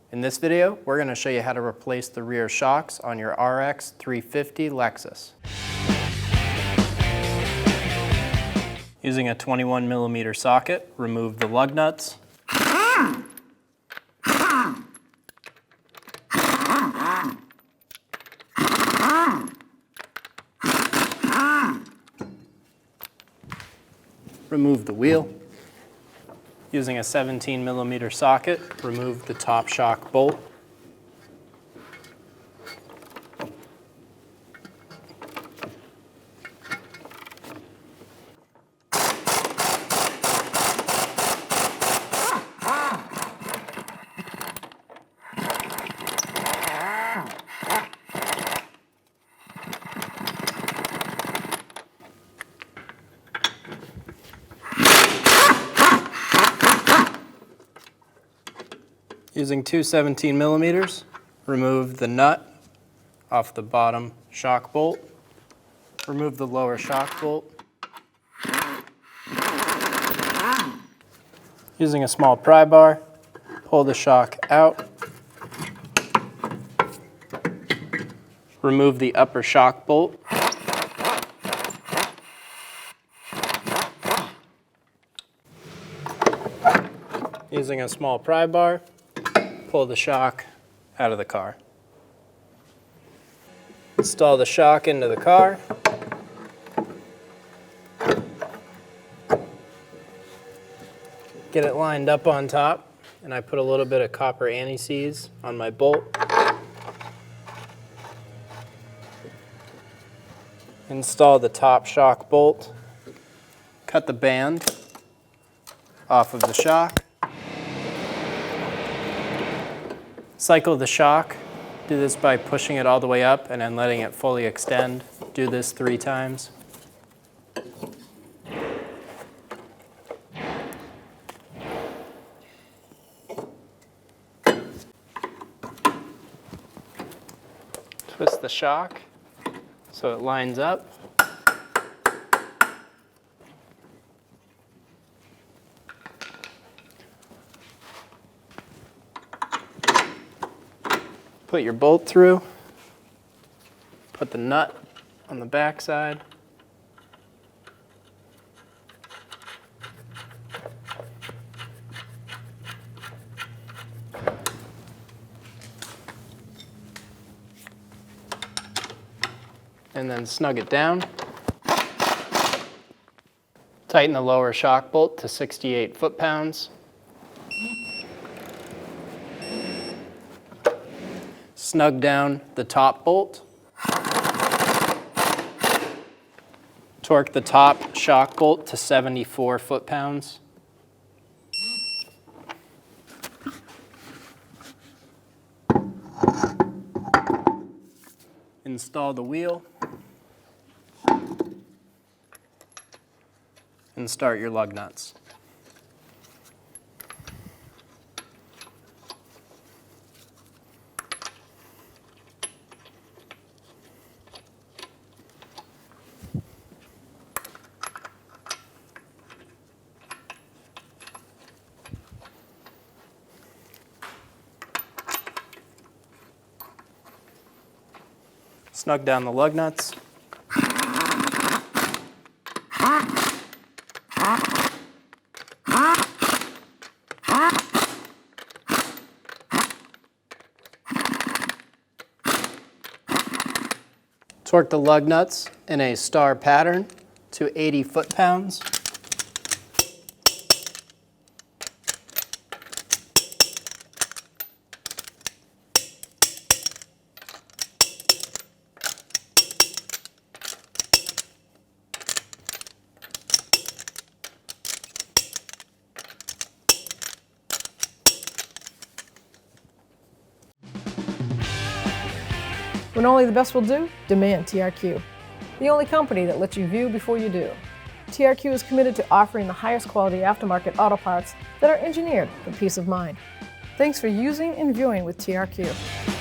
In this video, we're going to show you how to replace the rear shocks on your RX350 Lexus. Using a 21mm socket, remove the lug nuts. Remove the wheel. Using a 17mm socket, remove the top shock bolt. Using two 17mm, remove the nut off the bottom shock bolt. Remove the lower shock bolt. Using a small pry bar, pull the shock out. Remove the upper shock bolt. Using a small pry bar, pull the shock out of the car. Install the shock into the car. Get it lined up on top, and I put a little bit of copper anti-seize on my bolt. Install the top shock bolt. Cut the band off of the shock. Cycle the shock. Do this by pushing it all the way up and then letting it fully extend. Do this 3 times. Twist the shock so it lines up. Put your bolt through, put the nut on the back side. And then snug it down. Tighten the lower shock bolt to 68 foot-pounds. Snug down the top bolt. Torque the top shock bolt to 74 foot-pounds. Install the wheel. And start your lug nuts. Snug down the lug nuts. Torque the lug nuts in a star pattern to 80 foot-pounds. When only the best will do, demand TRQ. The only company that lets you view before you do. TRQ is committed to offering the highest quality aftermarket auto parts that are engineered for peace of mind. Thanks for using and viewing with TRQ.